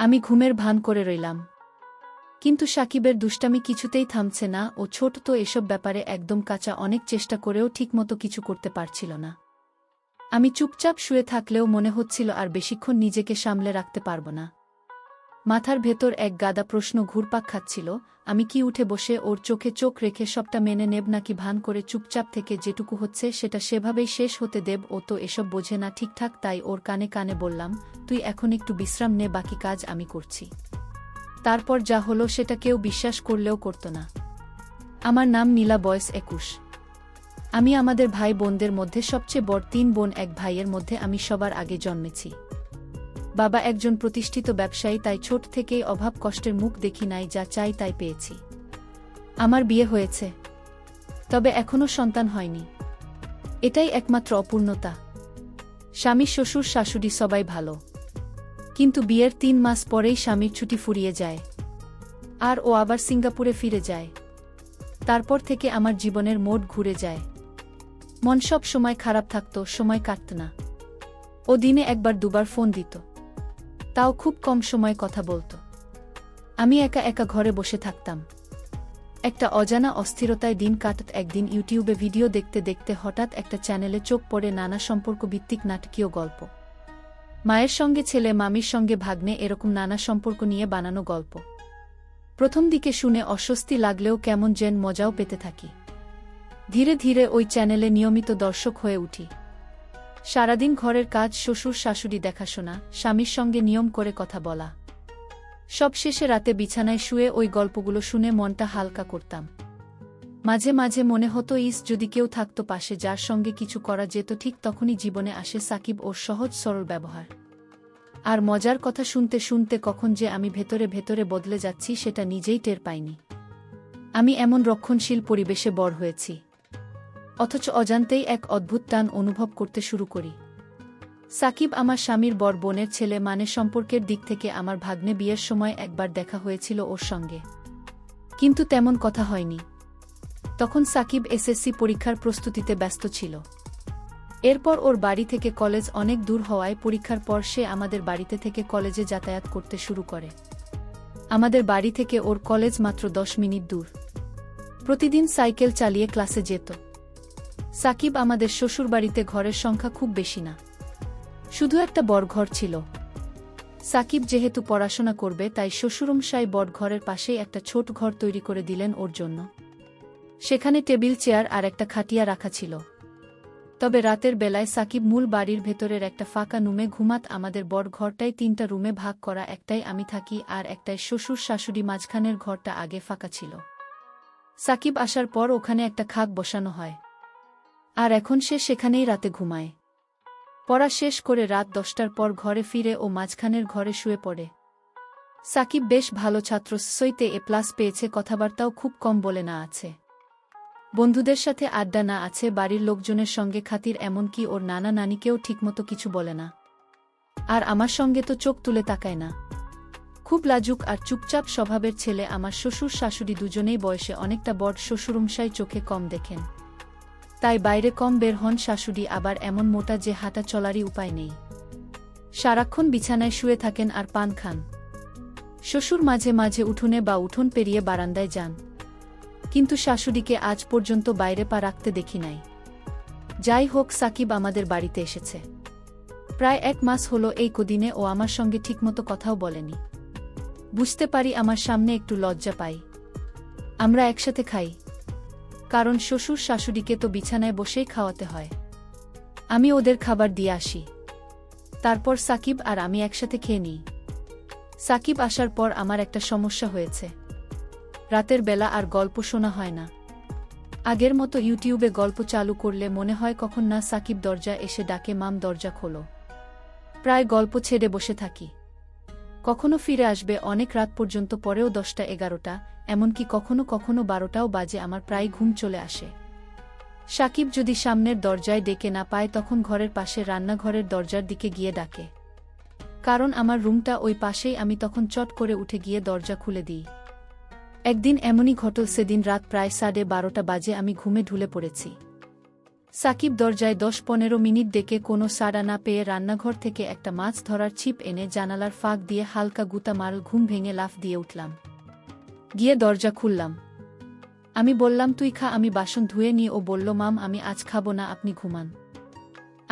আমি ঘুমের ভান করে রইলাম। কিন্তু সাকিবের দুষ্টামি কিছুতেই থামছে না। ও ছোট তো এসব ব্যাপারে একদম কাঁচা, অনেক চেষ্টা করেও ঠিকমতো কিছু করতে পারছিল না। আমি চুপচাপ শুয়ে থাকলেও মনে হচ্ছিল আর বেশিক্ষণ নিজেকে সামলে রাখতে পারব না। মাথার ভেতর এক গাদা প্রশ্ন ঘুরপাক খাচ্ছিল। আমি কি উঠে বসে ওর চোখে চোখ রেখে সবটা মেনে নেব, নাকি ভান করে চুপচাপ থেকে যেটুকু হচ্ছে সেটা সেভাবেই শেষ হতে দেব? ও তো এসব বোঝে না ঠিকঠাক, তাই ওর কানে কানে বললাম, তুই এখন একটু বিশ্রাম নে, বাকি কাজ আমি করছি। তারপর যা হলো সেটা কেউ বিশ্বাস করলেও করত না। আমার নাম নীলা, বয়স 21। আমি আমাদের ভাই বোনদের মধ্যে সবচেয়ে বড়। 3 বোন 1 ভাইয়ের মধ্যে আমি সবার আগে জন্মেছি। বাবা একজন প্রতিষ্ঠিত ব্যবসায়ী, তাই ছোট থেকেই অভাব কষ্টের মুখ দেখি নাই, যা চাই তাই পেয়েছি। আমার বিয়ে হয়েছে, তবে এখনও সন্তান হয়নি। এটাই একমাত্র অপূর্ণতা। স্বামী, শ্বশুর, শাশুড়ি সবাই ভালো, কিন্তু বিয়ের 3 মাস পরেই স্বামীর ছুটি ফুরিয়ে যায়, আর ও আবার সিঙ্গাপুরে ফিরে যায়। তারপর থেকে আমার জীবনের মোড় ঘুরে যায়। মন সব সময় খারাপ থাকত, সময় কাটত না। ও দিনে 1বার 2বার ফোন দিত, তাও খুব কম সময় কথা বলতো। আমি একা একা ঘরে বসে থাকতাম। একটা অজানা অস্থিরতায় দিন কাটত। একদিন ইউটিউবে ভিডিও দেখতে দেখতে হঠাৎ একটা চ্যানেলে চোখ পড়ে নানা সম্পর্কভিত্তিক নাটকীয় গল্প। মায়ের সঙ্গে ছেলে, মামির সঙ্গে ভাগ্নে, এরকম নানা সম্পর্ক নিয়ে বানানো গল্প। প্রথম দিকে শুনে অস্বস্তি লাগলেও কেমন যেন মজাও পেতে থাকি। ধীরে ধীরে ওই চ্যানেলে নিয়মিত দর্শক হয়ে উঠি। সারাদিন ঘরের কাজ, শ্বশুর শাশুড়ি দেখাশোনা, স্বামীর সঙ্গে নিয়ম করে কথা বলা। সবশেষে রাতে বিছানায় শুয়ে ওই গল্পগুলো শুনে মনটা হালকা করতাম। মাঝে মাঝে মনে হতো, যদি কেউ থাকতো পাশে, যার সঙ্গে কিছু করা যেত। ঠিক তখনই জীবনে আসে সাকিব, ওর সহজ সরল ব্যবহার আর মজার কথা শুনতে শুনতে কখন যে আমি ভেতরে ভেতরে বদলে যাচ্ছি সেটা নিজেই টের পাইনি। আমি এমন রক্ষণশীল পরিবেশে বড় হয়েছি, অথচ অজান্তেই এক অদ্ভুত টান অনুভব করতে শুরু করি। সাকিব আমার স্বামীর বড় বোনের ছেলে, মানে সম্পর্কের দিক থেকে আমার ভাগ্নে। বিয়ের সময় একবার দেখা হয়েছিল ওর সঙ্গে, কিন্তু তেমন কথা হয়নি। তখন সাকিব এসএসসি পরীক্ষার প্রস্তুতিতে ব্যস্ত ছিল। এরপর ওর বাড়ি থেকে কলেজ অনেক দূর হওয়ায় পরীক্ষার পর সে আমাদের বাড়িতে থেকে কলেজে যাতায়াত করতে শুরু করে। আমাদের বাড়ি থেকে ওর কলেজ মাত্র 10 মিনিট দূর। প্রতিদিন সাইকেল চালিয়ে ক্লাসে যেত। সাকিব আমাদের শ্বশুরবাড়িতে ঘরের সংখ্যা খুব বেশি না, শুধু একটা বড় ঘর ছিল। সাকিব যেহেতু পড়াশোনা করবে, তাই শ্বশুরমশাই বড় ঘরের পাশেই একটা ছোট ঘর তৈরি করে দিলেন ওর জন্য। সেখানে টেবিল, চেয়ার আর একটা খাটিয়া রাখা ছিল। তবে রাতের বেলায় সাকিব মূল বাড়ির ভেতরের একটা ফাঁকা রুমে ঘুমাত। আমাদের বড় ঘরটাই 3টা রুমে ভাগ করা, একটাই আমি থাকি আর একটাই শ্বশুর শাশুড়ি। মাঝখানের ঘরটা আগে ফাঁকা ছিল। সাকিব আসার পর ওখানে একটা খাট বসানো হয়, আর এখন সে সেখানেই রাতে ঘুমায়। পড়া শেষ করে রাত 10টার পর ঘরে ফিরে ও মাঝখানের ঘরে শুয়ে পড়ে। সাকিব বেশ ভালো ছাত্র, সইতে A+ পেয়েছে। কথাবার্তাও খুব কম বলে না আছে, বন্ধুদের সাথে আড্ডা না আছে, বাড়ির লোকজনের সঙ্গে খাতির, এমনকি ওর নানা নানিকেও ঠিকমতো কিছু বলে না। আর আমার সঙ্গে তো চোখ তুলে তাকায় না। খুব লাজুক আর চুপচাপ স্বভাবের ছেলে। আমার শ্বশুর শাশুড়ি দুজনেই বয়সে অনেকটা বড়। শ্বশুরমশাই চোখে কম দেখেন, তাই বাইরে কম বের হন। শাশুড়ি আবার এমন মোটা যে হাঁটা চলারই উপায় নেই। সারাক্ষণ বিছানায় শুয়ে থাকেন আর পান খান। শ্বশুর মাঝে মাঝে উঠোনে বা উঠোন পেরিয়ে বারান্দায় যান, কিন্তু শাশুড়িকে আজ পর্যন্ত বাইরে পা রাখতে দেখি নাই। যাই হোক, সাকিব আমাদের বাড়িতে এসেছে প্রায় 1 মাস হলো। এই কদিনে ও আমার সঙ্গে ঠিকমতো কথাও বলেনি। বুঝতে পারি আমার সামনে একটু লজ্জা পাই। আমরা একসাথে খাই, কারণ শ্বশুর শাশুড়িকে তো বিছানায় বসেই খাওয়াতে হয়। আমি ওদের খাবার দিয়ে আসি, তারপর সাকিব আর আমি একসাথে খেয়ে নিই। সাকিব আসার পর আমার একটা সমস্যা হয়েছে। রাতের বেলা আর গল্প শোনা হয় না। আগের মতো ইউটিউবে গল্প চালু করলে মনে হয় কখন না সাকিব দরজা এসে ডাকে, মাম দরজা খোলো। প্রায় গল্প ছেড়ে বসে থাকি। কখনো ফিরে আসবে অনেক রাত পর্যন্ত, পরেও 10টা 11টা, এমনকি কখনো কখনো 12টাও বাজে। আমার প্রায় ঘুম চলে আসে। সাকিব যদি সামনের দরজায় ডেকে না পায়, তখন ঘরের পাশে রান্নাঘরের দরজার দিকে গিয়ে ডাকে, কারণ আমার রুমটা ওই পাশেই। আমি তখন চট করে উঠে গিয়ে দরজা খুলে দিই। একদিন এমনই ঘটল। সেদিন রাত প্রায় 12:30 বাজে। আমি ঘুমে ঢুলে পড়েছি। সাকিব দরজায় 10-15 মিনিট ডেকে কোনো সাড়া না পেয়ে রান্নাঘর থেকে একটা মাছ ধরার ছিপ এনে জানালার ফাঁক দিয়ে হালকা গুতা মারল। ঘুম ভেঙে লাফ দিয়ে উঠলাম, গিয়ে দরজা খুললাম। আমি বললাম তুই খা, আমি বাসন ধুয়ে নিয়ে। ও বলল মাম আমি আজ খাবো না, আপনি ঘুমান।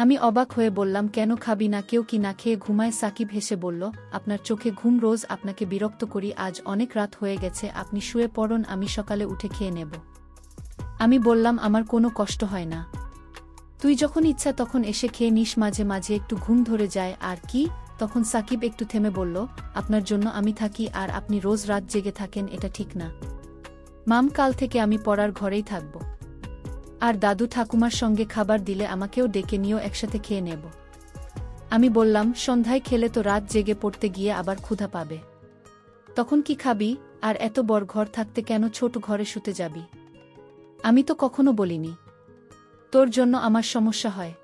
আমি অবাক হয়ে বললাম কেন খাবি না, কেউ কি না খেয়ে ঘুমায়? সাকিব হেসে বলল আপনার চোখে ঘুম, রোজ আপনাকে বিরক্ত করি, আজ অনেক রাত হয়ে গেছে, আপনি শুয়ে পড়ুন, আমি সকালে উঠে খেয়ে নেব। আমি বললাম আমার কোনো কষ্ট হয় না, তুই যখন ইচ্ছা তখন এসে খেয়ে নিস, মাঝে মাঝে একটু ঘুম ধরে যায় আর কি। তখন সাকিব একটু থেমে বলল আপনার জন্য আমি থাকি আর আপনি রোজ রাত জেগে থাকেন, এটা ঠিক না। মাম কাল থেকে আমি পড়ার ঘরেই থাকব, আর দাদু ঠাকুমার সঙ্গে খাবার দিলে আমাকেও ডেকে নিও, একসাথে খেয়ে নেব। আমি বললাম সন্ধ্যায় খেলে তো রাত জেগে পড়তে গিয়ে আবার ক্ষুধা পাবে, তখন কি খাবি? আর এত বড় ঘর থাকতে কেন ছোট ঘরে শুতে যাবি? আমি তো কখনো বলিনি তোর জন্য আমার সমস্যা হয়,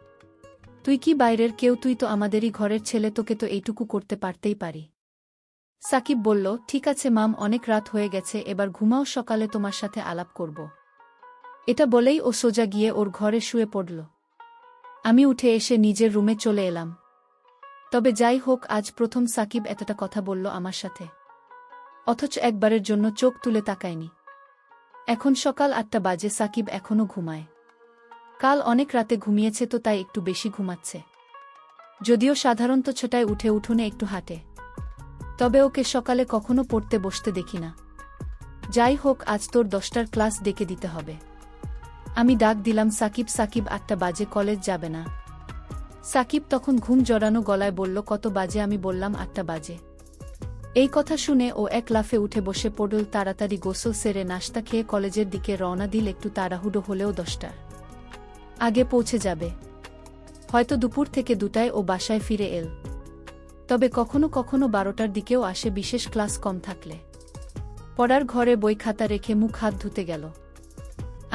তুই কি বাইরের কেউ? তুই তো আমাদেরই ঘরের ছেলে, তোকে তো এইটুকু করতে পারতেই পারি। সাকিব বলল ঠিক আছে মাম, অনেক রাত হয়ে গেছে, এবার ঘুমাও, সকালে তোমার সাথে আলাপ করব। এটা বলেই ও সোজা গিয়ে ওর ঘরে শুয়ে পড়ল। আমি উঠে এসে নিজের রুমে চলে এলাম। তবে যাই হোক, আজ প্রথম সাকিব এতটা কথা বলল আমার সাথে, অথচ একবারের জন্য চোখ তুলে তাকায়নি। এখন সকাল 8টা বাজে, সাকিব এখনও ঘুমায়। কাল অনেক রাতে ঘুমিয়েছে তো তাই একটু বেশি ঘুমাচ্ছে, যদিও সাধারণত 6টায় উঠে উঠোনে একটু হাঁটে, তবে ওকে সকালে কখনো পড়তে বসতে দেখি না। যাই হোক, আজ তোর 10টার ক্লাস ডেকে দিতে হবে। আমি ডাক দিলাম সাকিব, সাকিব 8টা বাজে, কলেজ যাবে না? সাকিব তখন ঘুম জড়ানো গলায় বলল কত বাজে? আমি বললাম 8টা বাজে। এই কথা শুনে ও এক লাফে উঠে বসে পড়ল। তাড়াতাড়ি গোসল সেরে নাশতা খেয়ে কলেজের দিকে রওনা দিল। একটু তাড়াহুড়ো হলেও 10টার আগে পৌঁছে যাবে। হয়তো দুপুর থেকে 2টায় ও বাসায় ফিরে এল, তবে কখনো কখনো 12টার দিকেও আসে, বিশেষ ক্লাস কম থাকলে। পড়ার ঘরে বই খাতা রেখে মুখ হাত ধুতে গেল।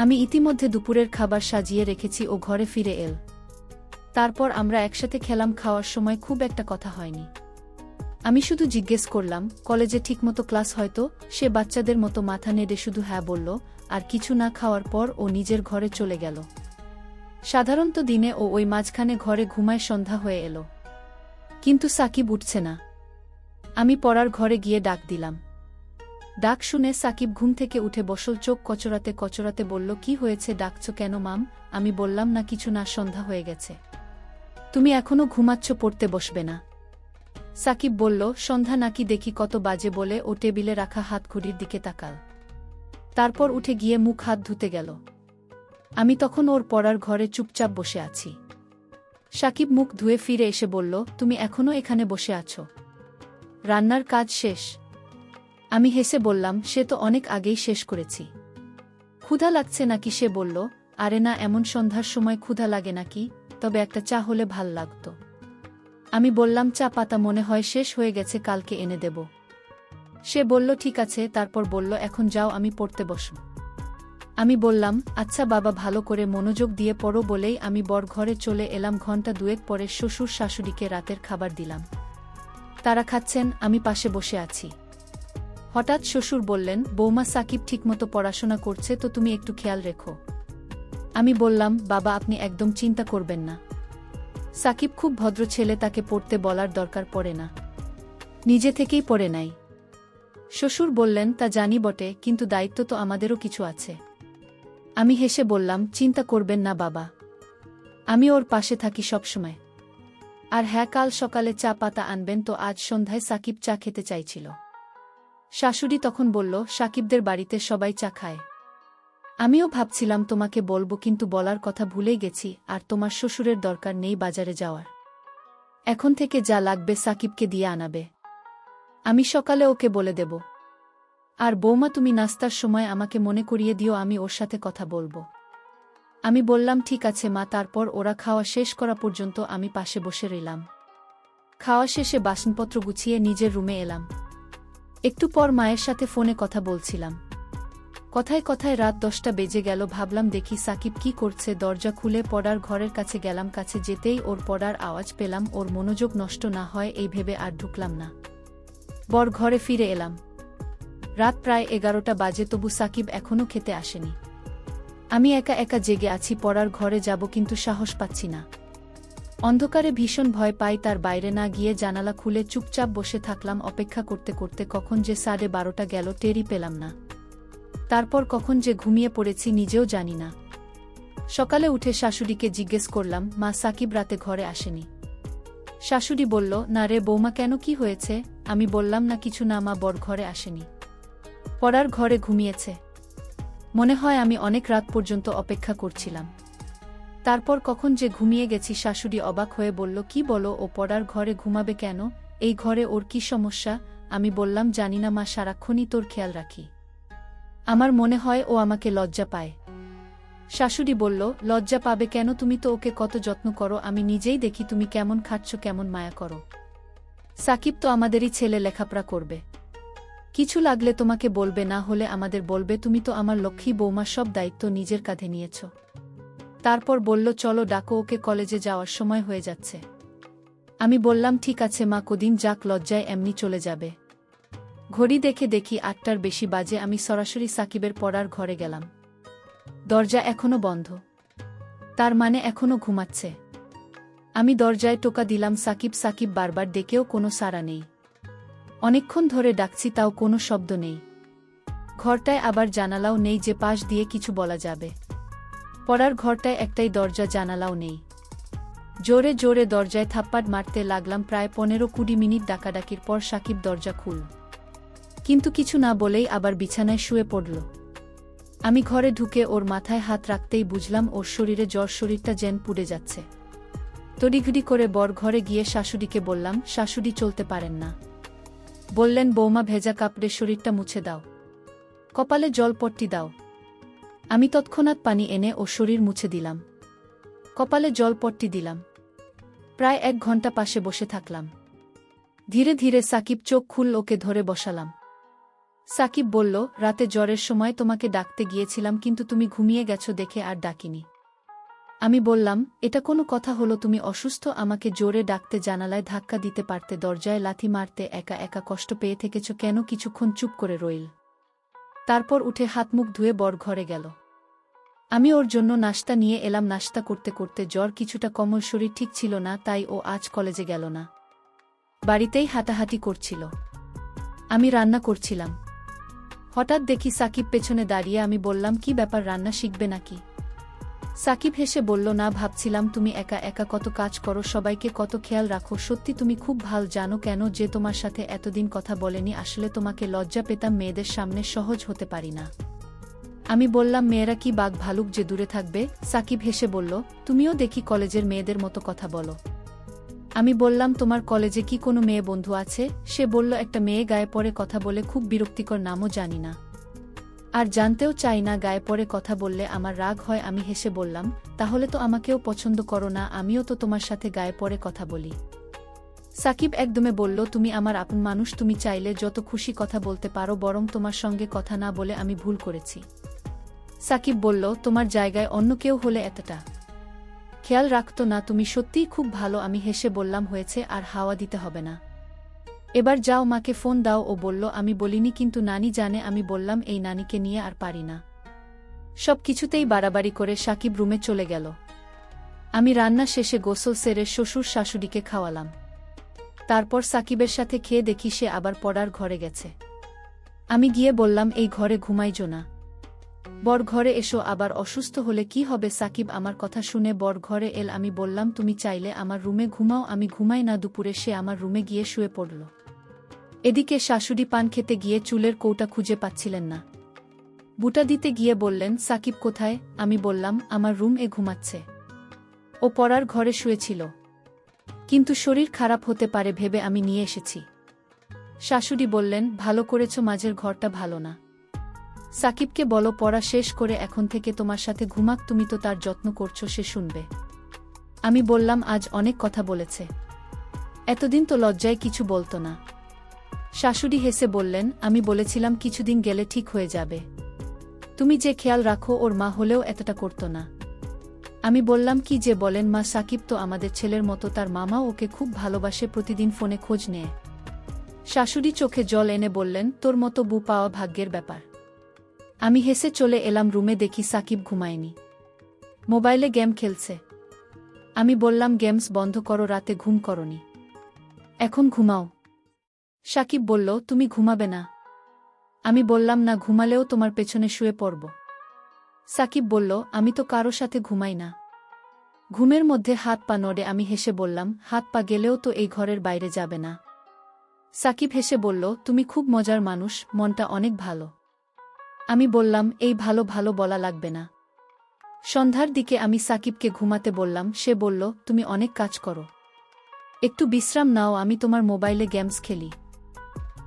আমি ইতিমধ্যে দুপুরের খাবার সাজিয়ে রেখেছি। ও ঘরে ফিরে এল, তারপর আমরা একসাথে খেলাম। খাওয়ার সময় খুব একটা কথা হয়নি। আমি শুধু জিজ্ঞেস করলাম কলেজে ঠিকমতো ক্লাস হয়তো? সে বাচ্চাদের মতো মাথা নেড়ে শুধু হ্যাঁ বলল, আর কিছু না। খাওয়ার পর ও নিজের ঘরে চলে গেল। সাধারণত দিনে ও ওই মাঝখানে ঘরে ঘুমায়। সন্ধ্যা হয়ে এলো, কিন্তু সাকিব উঠছে না। আমি পড়ার ঘরে গিয়ে ডাক দিলাম। ডাক শুনে সাকিব ঘুম থেকে উঠে বসল। চোখ কচরাতে কচরাতে বলল কি হয়েছে, ডাকছ কেন মাম? আমি বললাম না কিছু না, সন্ধ্যা হয়ে গেছে, তুমি এখনো ঘুমাচ্ছ, পড়তে বসবে না? সাকিব বলল সন্ধ্যা নাকি, দেখি কত বাজে বলে ও টেবিলে রাখা হাতঘড়ির দিকে তাকাল। তারপর উঠে গিয়ে মুখ হাত ধুতে গেল। আমি তখন ওর পড়ার ঘরে চুপচাপ বসে আছি। সাকিব মুখ ধুয়ে ফিরে এসে বলল তুমি এখনো এখানে বসে আছো? রান্নার কাজ শেষ? আমি হেসে বললাম সে তো অনেক আগেই শেষ করেছি। ক্ষুধা লাগছে নাকি? সে বলল আরে না, এমন সন্ধ্যার সময় ক্ষুধা লাগে নাকি? তবে একটা চা হলে ভাল লাগতো। আমি বললাম চা পাতা মনে হয় শেষ হয়ে গেছে, কালকে এনে দেব। সে বলল ঠিক আছে, তারপর বলল এখন যাও, আমি পড়তে বসব। আমি বললাম আচ্ছা বাবা, ভালো করে মনোযোগ দিয়ে পড়ো বলেই আমি বর ঘরে চলে এলাম। ঘণ্টা 2 পরে শ্বশুর শাশুড়িকে রাতের খাবার দিলাম। তারা খাচ্ছেন, আমি পাশে বসে আছি। হঠাৎ শ্বশুর বললেন বৌমা, সাকিব ঠিকমতো পড়াশোনা করছে তো, তুমি একটু খেয়াল রেখো। আমি বললাম বাবা আপনি একদম চিন্তা করবেন না, সাকিব খুব ভদ্র ছেলে, তাকে পড়তে বলার দরকার পড়ে না, নিজে থেকেই পড়ে নাই। শ্বশুর বললেন তা জানি বটে, কিন্তু দায়িত্ব তো আমাদেরও কিছু আছে। আমি হেসে বললাম চিন্তা করবেন না বাবা, আমি ওর পাশে থাকি সবসময়। আর হ্যাঁ, কাল সকালে চা পাতা আনবেন তো। আজ সন্ধ্যায় সাকিব চা খেতে চাইছিল। শাশুড়ি তখন বলল সাকিবদের বাড়িতে সবাই চা খায়। আমিও ভাবছিলাম তোমাকে বলবো, কিন্তু বলার কথা ভুলেই গেছি। আর তোমার শ্বশুরের দরকার নেই বাজারে যাওয়ার, এখন থেকে যা লাগবে সাকিবকে দিয়ে আনাবে, আমি সকালে ওকে বলে দেব। আর বৌমা তুমি নাস্তার সময় আমাকে মনে করিয়ে দিও, আমি ওর সাথে কথা বলবো। আমি বললাম ঠিক আছে মা। তারপর ওরা খাওয়া শেষ করা পর্যন্ত আমি পাশে বসে রইলাম। খাওয়া শেষে বাসনপত্র গুছিয়ে নিজের রুমে এলাম। একটু পর মায়ের সাথে ফোনে কথা বলছিলাম। কথায় কথায় রাত 10টা বেজে গেল। ভাবলাম দেখি সাকিব কি করছে। দরজা খুলে পড়ার ঘরের কাছে গেলাম। কাছে যেতেই ওর পড়ার আওয়াজ পেলাম। ওর মনোযোগ নষ্ট না হয় এই ভেবে আর ঢুকলাম না। বর ঘরে ফিরে এলাম। রাত প্রায় 11টা বাজে, তবু সাকিব এখনও খেতে আসেনি। আমি একা একা জেগে আছি, পড়ার ঘরে যাব কিন্তু সাহস পাচ্ছি না। অন্ধকারে ভীষণ ভয় পাই, তার বাইরে না গিয়ে জানালা খুলে চুপচাপ বসে থাকলাম। অপেক্ষা করতে করতে কখন যে 12:30 গেল টেরই পেলাম না। তারপর কখন যে ঘুমিয়ে পড়েছি নিজেও জানি না। সকালে উঠে শাশুড়িকে জিজ্ঞেস করলাম, মা সাকিব রাতে ঘরে আসেনি? শাশুড়ি বলল, না রে বৌমা, কেন, কি হয়েছে? আমি বললাম, না কিছু না মা, বর ঘরে আসেনি, পড়ার ঘরে ঘুমিয়েছে। মনে হয় আমি অনেক রাত পর্যন্ত অপেক্ষা করছিলাম, তারপর কখন যে ঘুমিয়ে গেছি। শাশুড়ি অবাক হয়ে বলল, কি বলো, ও পড়ার ঘরে ঘুমাবে কেন? এই ঘরে ওর কি সমস্যা? আমি বললাম, জানি না মা, সারাক্ষণই তোর খেয়াল রাখি, আমার মনে হয় ও আমাকে লজ্জা পায়। শাশুড়ি বলল, লজ্জা পাবে কেন? তুমি তো ওকে কত যত্ন করো, আমি নিজেই দেখি তুমি কেমন খাচ্ছ, কেমন মায়া করো। সাকিব তো আমাদেরই ছেলে, লেখাপড়া করবে, কিছু লাগলে তোমাকে বলবে, না হলে আমাদের বলবে, তুমি তো আমার লক্ষ্মী বৌমা, সব দায়িত্ব নিজের কাঁধে নিয়েছ। তারপর বলল, চলো ডাকো ওকে, কলেজে যাওয়ার সময় হয়ে যাচ্ছে। আমি বললাম, ঠিক আছে মা, কদিন যাক, লজ্জায় এমনি চলে যাবে। ঘড়ি দেখে দেখি 8টার বেশি বাজে। আমি সরাসরি সাকিবের পড়ার ঘরে গেলাম। দরজা এখনো বন্ধ, তার মানে এখনো ঘুমাচ্ছে। আমি দরজায় টোকা দিলাম, সাকিব সাকিব বারবার ডেকেও কোনো সাড়া নেই। অনেকক্ষণ ধরে ডাকছি, তাও কোনো শব্দ নেই। ঘরটায় আবার জানালাও নেই যে পাশ দিয়ে কিছু বলা যাবে। পড়ার ঘরটায় একটাই দরজা, জানালাও নেই। জোরে জোরে দরজায় থাপ্পড় মারতে লাগলাম। প্রায় 15-20 মিনিট ডাকাডাকির পর সাকিব দরজা খুলল, কিন্তু কিছু না বলেই আবার বিছানায় শুয়ে পড়ল। আমি ঘরে ঢুকে ওর মাথায় হাত রাখতেই বুঝলাম ওর শরীরে জ্বর, শরীরটা যেন পুড়ে যাচ্ছে। তড়িঘড়ি করে বর ঘরে গিয়ে শাশুড়িকে বললাম। শাশুড়ি চলতে পারেন না, বললেন, বৌমা ভেজা কাপড়ে শরীরটা মুছে দাও, কপালে জলপট্টি দাও। আমি তৎক্ষণাৎ পানি এনে ও শরীর মুছে দিলাম, কপালে জলপট্টি দিলাম। প্রায় 1 ঘন্টা পাশে বসে থাকলাম। ধীরে ধীরে সাকিব চোখ খুলল, ওকে ধরে বসালাম। সাকিব বলল, রাতে জ্বরের সময় তোমাকে ডাকতে গিয়েছিলাম, কিন্তু তুমি ঘুমিয়ে গেছো দেখে আর ডাকিনি। আমি বললাম, এটা কোনো কথা হলো? তুমি অসুস্থ, আমাকে জোরে ডাকতে, জানালায় ধাক্কা দিতে পারতে, দরজায় লাথি মারতে, একা একা কষ্ট পেয়ে থেকেছ কেন? কিছুক্ষণ চুপ করে রইল, তারপর উঠে হাত মুখ ধুয়ে বর ঘরে গেল। আমি ওর জন্য নাশতা নিয়ে এলাম। নাশতা করতে করতে জ্বর কিছুটা কমল, শরীর ঠিক ছিল না, তাই ও আজ কলেজে গেল না, বাড়িতেই হাঁটাহাঁটি করছিল। আমি রান্না করছিলাম, হঠাৎ দেখি সাকিব পেছনে দাঁড়িয়ে। আমি বললাম, কি ব্যাপার, রান্না শিখবে নাকি? সাকিব হেসে বলল, না, ভাবছিলাম তুমি একা একা কত কাজ করো, সবাইকে কত খেয়াল রাখো, সত্যি তুমি খুব ভাল। জানো কেন যে তোমার সাথে এতদিন কথা বলেনি? আসলে তোমাকে লজ্জা পেতাম, মেয়েদের সামনে সহজ হতে পারি না। আমি বললাম, মেয়েরা কি বাঘ ভালুক যে দূরে থাকবে? সাকিব হেসে বলল, তুমিও দেখি কলেজের মেয়েদের মতো কথা বলো। আমি বললাম, তোমার কলেজে কি কোনো মেয়ে বন্ধু আছে? সে বলল, একটা মেয়ে গায়ে পড়ে কথা বলে, খুব বিরক্তিকর, নামও জানি না, আর জানতেও চাই না। গায়ে পড়ে কথা বললে আমার রাগ হয়। আমি হেসে বললাম, তাহলে তো আমাকেও পছন্দ করো না? আমিও তো তোমার সাথে গায়ে পড়ে কথা বলি। সাকিব একদমে বলল, তুমি আমার আপন মানুষ, তুমি চাইলে যত খুশি কথা বলতে পারো, বরং তোমার সঙ্গে কথা না বলে আমি ভুল করেছি। সাকিব বলল, তোমার জায়গায় অন্য কেউ হলে এতটা খেয়াল রাখতো না, তুমি সত্যিই খুব ভালো। আমি হেসে বললাম, হয়েছে, আর হাওয়া দিতে হবে না, এবার যাও, মাকে ফোন দাও। ও বলল, আমি বলিনি, কিন্তু নানি জানে। আমি বললাম, এই নানিকে নিয়ে আর পারি না। সব কিছুতেই বাড়াবাড়ি করে সাকিব রুমে চলে গেল। আমি রান্না শেষে গোসল সেরে শ্বশুর শাশুড়িকে খাওয়ালাম। তারপর সাকিবের সাথে খেয়ে দেখি সে আবার পড়ার ঘরে গেছে। আমি গিয়ে বললাম, এই ঘরে ঘুমাইজো না, বর ঘরে এসো। আবার অসুস্থ হলে কি হবে? সাকিব আমার কথা শুনে বর ঘরে এল। আমি বললাম, তুমি চাইলে আমার রুমে ঘুমাও, আমি ঘুমাই না। দুপুরে সে আমার রুমে গিয়ে শুয়ে পড়ল। এদিকে শাশুড়ি পান খেতে গিয়ে চুলের কৌটা খুঁজে পাচ্ছিলেন না। বুটা দিতে গিয়ে বললেন, সাকিব কোথায়? আমি বললাম, আমার রুম-এ ঘুমাচ্ছে, ও পড়ার ঘরে শুয়েছিল, কিন্তু শরীর খারাপ হতে পারে ভেবে আমি নিয়ে এসেছি। শাশুড়ি বললেন, ভালো করেছ, মাঝের ঘরটা ভালো না। সাকিবকে বলো পড়া শেষ করে এখন থেকে তোমার সাথে ঘুমাক, তুমি তো তার যত্ন করছো, সে শুনবে। আমি বললাম, আজ অনেক কথা বলেছে, এতদিন তো লজ্জায় কিছু বলতো না। শাশুড়ি হেসে বললেন, আমি বলেছিলাম কিছুদিন গেলে ঠিক হয়ে যাবে, তুমি যে খেয়াল রাখো, ওর মা হলেও এতটা করতো না। আমি বললাম, কি যে বলেন মা, সাকিব তো আমাদের ছেলের মতো, তার মামাও ওকে খুব ভালোবাসে, প্রতিদিন ফোনে খোঁজ নেয়। শাশুড়ি চোখে জল এনে বললেন, তোর মতো বউ পাওয়া ভাগ্যের ব্যাপার। আমি হেসে চলে এলাম রুমে, দেখি সাকিব ঘুমায়নি, মোবাইলে গেম খেলছে। আমি বললাম, গেমস বন্ধ করো, রাতে ঘুম করনি, এখন ঘুমাও। সাকিব বলল, তুমি ঘুমাবে না? আমি বললাম, না, ঘুমালেও তোমার পেছনে শুয়ে পড়ব। সাকিব বলল, আমি তো কারো সাথে ঘুমাই না। ঘুমের মধ্যে হাত পা নড়ে। আমি হেসে বললাম, হাত পা গেলেও তো এই ঘরের বাইরে যাবে না। সাকিব হেসে বলল, তুমি খুব মজার মানুষ, মনটা অনেক ভালো। আমি বললাম, এই ভালো ভালো বলা লাগবে না। সন্ধ্যার দিকে আমি সাকিবকে ঘুমাতে বললাম, সে বলল, তুমি অনেক কাজ করো, একটু বিশ্রাম নাও, আমি তোমার মোবাইলে গেমস খেলি।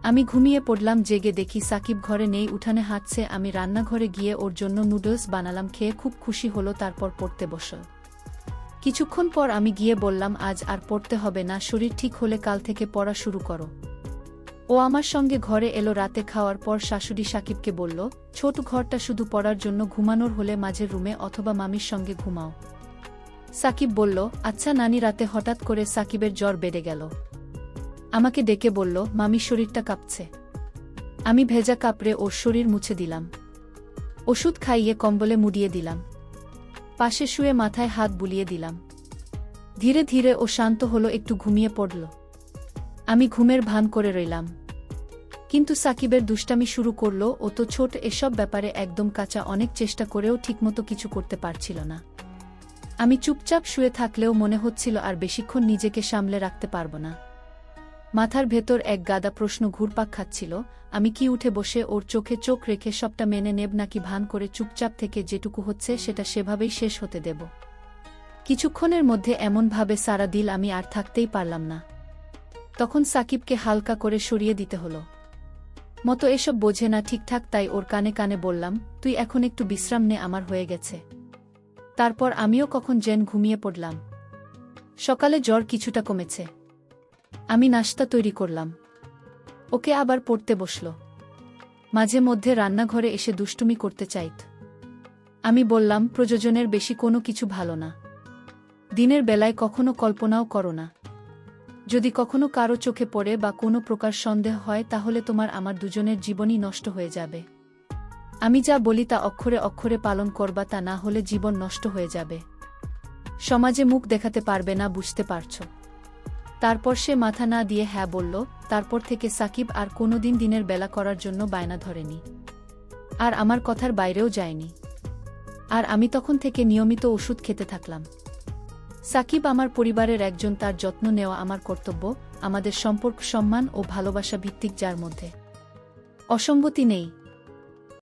আমি ঘুমিয়ে পড়লাম। জেগে দেখি সাকিব ঘরে নেই, উঠানে হাঁটছে। আমি রান্নাঘরে গিয়ে ওর জন্য নুডলস বানালাম, খেয়ে খুব খুশি হলো। তারপর পড়তে বসল। কিছুক্ষণ পর আমি গিয়ে বললাম, আজ আর পড়তে হবে না, শরীর ঠিক হলে কাল থেকে পড়া শুরু করো। ও আমার সঙ্গে ঘরে এলো। রাতে খাওয়ার পর শাশুড়ি সাকিবকে বলল, ছোট ঘরটা শুধু পড়ার জন্য, ঘুমানোর হলে মাঝের রুমে অথবা মামির সঙ্গে ঘুমাও। সাকিব বলল, আচ্ছা নানি। রাতে হঠাৎ করে সাকিবের জ্বর বেড়ে গেল। আমাকে ডেকে বলল, মামির শরীরটা কাঁপছে। আমি ভেজা কাপড়ে ওর শরীর মুছে দিলাম, ওষুধ খাইয়ে কম্বলে মুড়িয়ে দিলাম, পাশে শুয়ে মাথায় হাত বুলিয়ে দিলাম। ধীরে ধীরে ও শান্ত হলো, একটু ঘুমিয়ে পড়ল। আমি ঘুমের ভান করে রইলাম। কিন্তু সাকিবের দুষ্টামি শুরু করল। ও তো ছোট, এসব ব্যাপারে একদম কাঁচা, অনেক চেষ্টা করেও ঠিকমতো কিছু করতে পারছিল না। আমি চুপচাপ শুয়ে থাকলেও মনে হচ্ছিল আর বেশিক্ষণ নিজেকে সামলে রাখতে পারব না। মাথার ভেতর এক গাদা প্রশ্ন ঘুরপাক খাচ্ছিল। আমি কি উঠে বসে ওর চোখে চোখ রেখে সবটা মেনে নেব, নাকি ভান করে চুপচাপ থেকে যেটুকু হচ্ছে সেটা সেভাবেই শেষ হতে দেব? কিছুক্ষণের মধ্যে এমনভাবে সারা দিল আমি আর থাকতেই পারলাম না। তখন সাকিবকে হালকা করে সরিয়ে দিতে হলো। মতো এসব বোঝে না ঠিকঠাক, তাই ওর কানে কানে বললাম, তুই এখন একটু বিশ্রাম নে, আমার হয়ে গেছে। তারপর আমিও কখন যেন ঘুমিয়ে পড়লাম। সকালে জ্বর কিছুটা কমেছে। আমি নাশতা তৈরি করলাম, ওকে আবার পড়তে বসল। মাঝে মধ্যে রান্নাঘরে এসে দুষ্টুমি করতে চাইত। আমি বললাম, প্রয়োজনের বেশি কোনো কিছু ভালো না। দিনের বেলায় কখনো কল্পনাও করো না। যদি কখনো কারো চোখে পড়ে বা কোনো প্রকার সন্দেহ হয়, তাহলে তোমার আমার দুজনের জীবনই নষ্ট হয়ে যাবে। আমি যা বলি তা অক্ষরে অক্ষরে পালন করবা, তা না হলে জীবন নষ্ট হয়ে যাবে। সমাজে মুখ দেখাতে পারবে না, বুঝতে পারছো? তারপর সে মাথা না দিয়ে হ্যাঁ বলল। তারপর থেকে সাকিব আর কোনোদিন দিনের বেলা করার জন্য বায়না ধরেনি, আর আমার কথার বাইরেও যায়নি। আর আমি তখন থেকে নিয়মিত ওষুধ খেতে থাকলাম। সাকিব আমার পরিবারের একজন, তার যত্ন নেওয়া আমার কর্তব্য। আমাদের সম্পর্ক সম্মান ও ভালোবাসা ভিত্তিক, যার মধ্যে অসঙ্গতি নেই।